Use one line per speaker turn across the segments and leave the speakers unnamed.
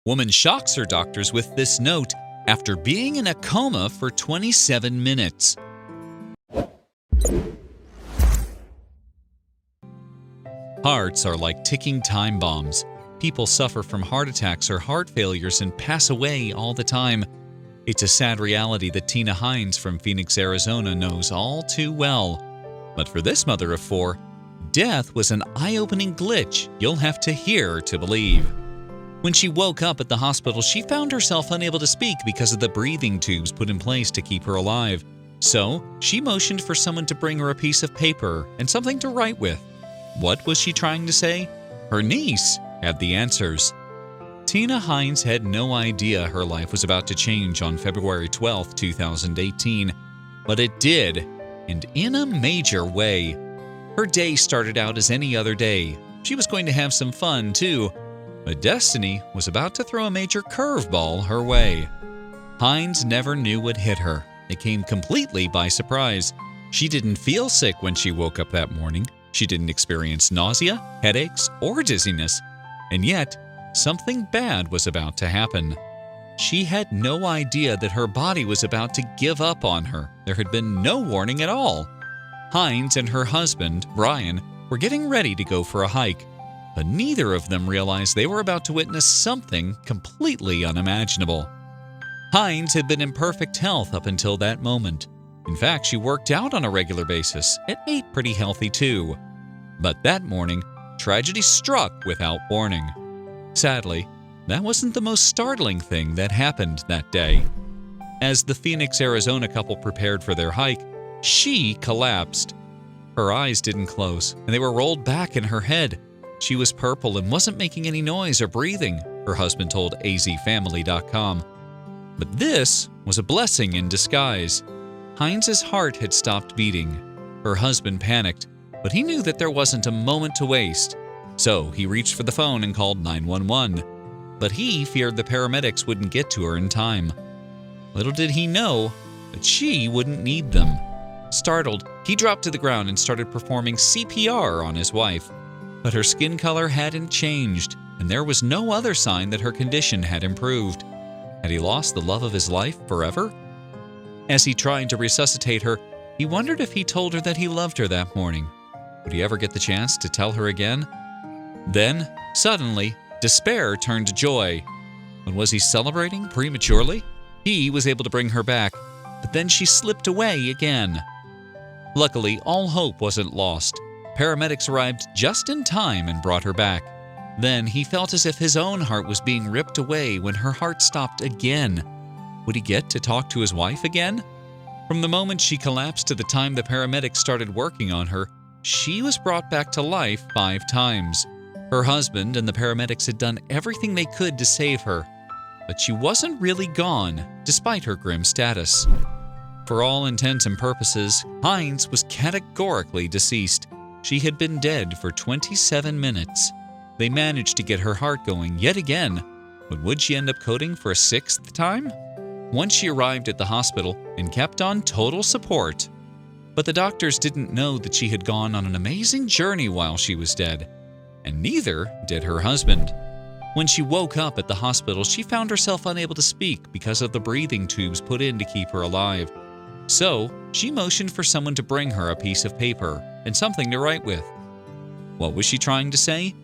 Woman shocks her doctors with this note after being in a coma for 27 minutes. Hearts are like ticking time bombs. People suffer from heart attacks or heart failures and pass away all the time. It's a sad reality that Tina Hines from Phoenix, Arizona knows all too well. But for this mother of four, death was an eye-opening glitch you'll have to hear to believe. When she woke up at the hospital, she found herself unable to speak because of the breathing tubes put in place to keep her alive. So, she motioned for someone to bring her a piece of paper and something to write with. What was she trying to say? Her niece had the answers. Tina Hines had no idea her life was about to change on February 12, 2018, but it did, and in a major way. Her day started out as any other day. She was going to have some fun, too, but destiny was about to throw a major curveball her way. Hines never knew what hit her. It came completely by surprise. She didn't feel sick when she woke up that morning. She didn't experience nausea, headaches, or dizziness. And yet, something bad was about to happen. She had no idea that her body was about to give up on her. There had been no warning at all. Hines and her husband, Brian, were getting ready to go for a hike, but neither of them realized they were about to witness something completely unimaginable. Hines had been in perfect health up until that moment. In fact, she worked out on a regular basis and ate pretty healthy too. But that morning, tragedy struck without warning. Sadly, that wasn't the most startling thing that happened that day. As the Phoenix, Arizona couple prepared for their hike, she collapsed. Her eyes didn't close, and they were rolled back in her head. She was purple and wasn't making any noise or breathing, her husband told azfamily.com. But this was a blessing in disguise. Hines' heart had stopped beating. Her husband panicked, but he knew that there wasn't a moment to waste. So he reached for the phone and called 911. But he feared the paramedics wouldn't get to her in time. Little did he know that she wouldn't need them. Startled, he dropped to the ground and started performing CPR on his wife. But her skin color hadn't changed, and there was no other sign that her condition had improved. Had he lost the love of his life forever? As he tried to resuscitate her, he wondered if he told her that he loved her that morning. Would he ever get the chance to tell her again? Then, suddenly, despair turned to joy. And was he celebrating prematurely? He was able to bring her back, but then she slipped away again. Luckily, all hope wasn't lost. Paramedics arrived just in time and brought her back. Then he felt as if his own heart was being ripped away when her heart stopped again. Would he get to talk to his wife again? From the moment she collapsed to the time the paramedics started working on her, she was brought back to life 5 times. Her husband and the paramedics had done everything they could to save her, but she wasn't really gone, despite her grim status. For all intents and purposes, Hines was categorically deceased. She had been dead for 27 minutes. They managed to get her heart going yet again, but would she end up coding for a 6th time? Once she arrived at the hospital and kept on total support. But the doctors didn't know that she had gone on an amazing journey while she was dead, and neither did her husband. When she woke up at the hospital, she found herself unable to speak because of the breathing tubes put in to keep her alive. So, she motioned for someone to bring her a piece of paper and something to write with. What was she trying to say?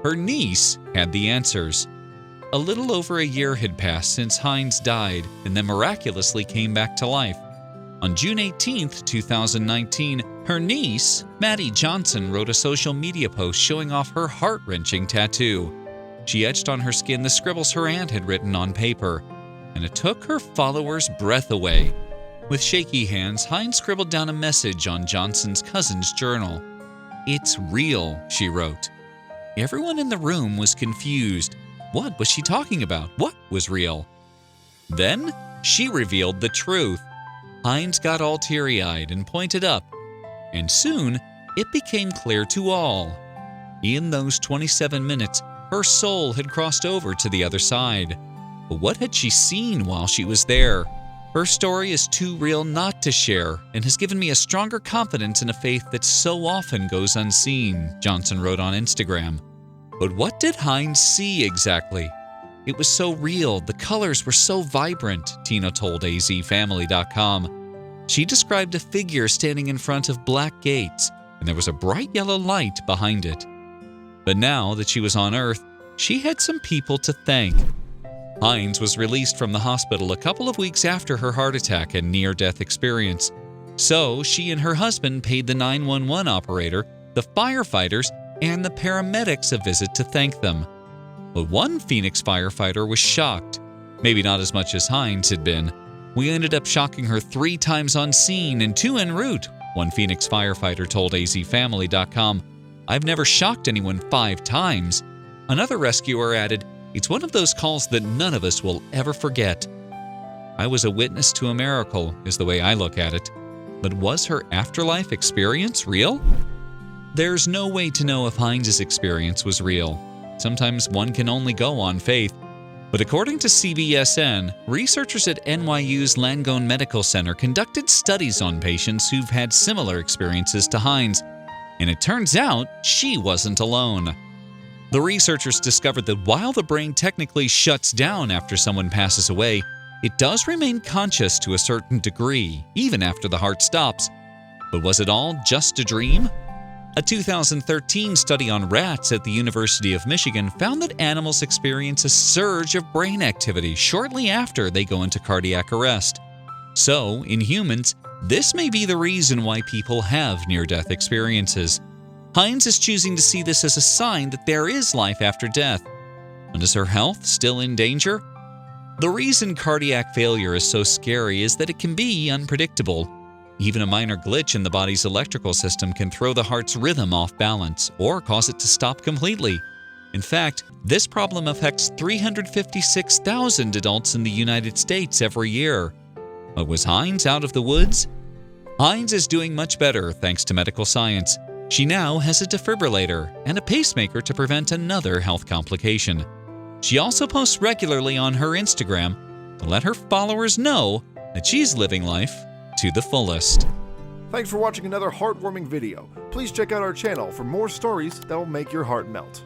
Her niece had the answers. A little over a year had passed since Hines died and then miraculously came back to life. On June 18, 2019, her niece, Maddie Johnson, wrote a social media post showing off her heart-wrenching tattoo. She etched on her skin the scribbles her aunt had written on paper, and it took her followers' breath away. With shaky hands, Hines scribbled down a message on Johnson's cousin's journal. "It's real," she wrote. Everyone in the room was confused. What was she talking about? What was real? Then she revealed the truth. Hines got all teary-eyed and pointed up, and soon it became clear to all. In those 27 minutes, her soul had crossed over to the other side. But what had she seen while she was there? Her story is too real not to share and has given me a stronger confidence in a faith that so often goes unseen, Johnson wrote on Instagram. But what did Hines see exactly? It was so real. The colors were so vibrant, Tina told azfamily.com. She described a figure standing in front of black gates, and there was a bright yellow light behind it. But now that she was on Earth, she had some people to thank. Hines was released from the hospital a couple of weeks after her heart attack and near-death experience. So she and her husband paid the 911 operator, the firefighters, and the paramedics a visit to thank them. But one Phoenix firefighter was shocked. Maybe not as much as Hines had been. "We ended up shocking her 3 times on scene and 2 en route," one Phoenix firefighter told azfamily.com. "I've never shocked anyone 5 times. Another rescuer added, "It's one of those calls that none of us will ever forget." "I was a witness to a miracle," is the way I look at it. But was her afterlife experience real? There's no way to know if Hines' experience was real. Sometimes one can only go on faith. But according to CBSN, researchers at NYU's Langone Medical Center conducted studies on patients who've had similar experiences to Hines, and it turns out she wasn't alone. The researchers discovered that while the brain technically shuts down after someone passes away, it does remain conscious to a certain degree, even after the heart stops. But was it all just a dream? A 2013 study on rats at the University of Michigan found that animals experience a surge of brain activity shortly after they go into cardiac arrest. So, in humans, this may be the reason why people have near-death experiences. Hines is choosing to see this as a sign that there is life after death. And is her health still in danger? The reason cardiac failure is so scary is that it can be unpredictable. Even a minor glitch in the body's electrical system can throw the heart's rhythm off balance or cause it to stop completely. In fact, this problem affects 356,000 adults in the United States every year. But was Hines out of the woods? Hines is doing much better thanks to medical science. She now has a defibrillator and a pacemaker to prevent another health complication. She also posts regularly on her Instagram to let her followers know that she's living life to the fullest.
Thanks for watching another heartwarming video. Please check out our channel for more stories that will make your heart melt.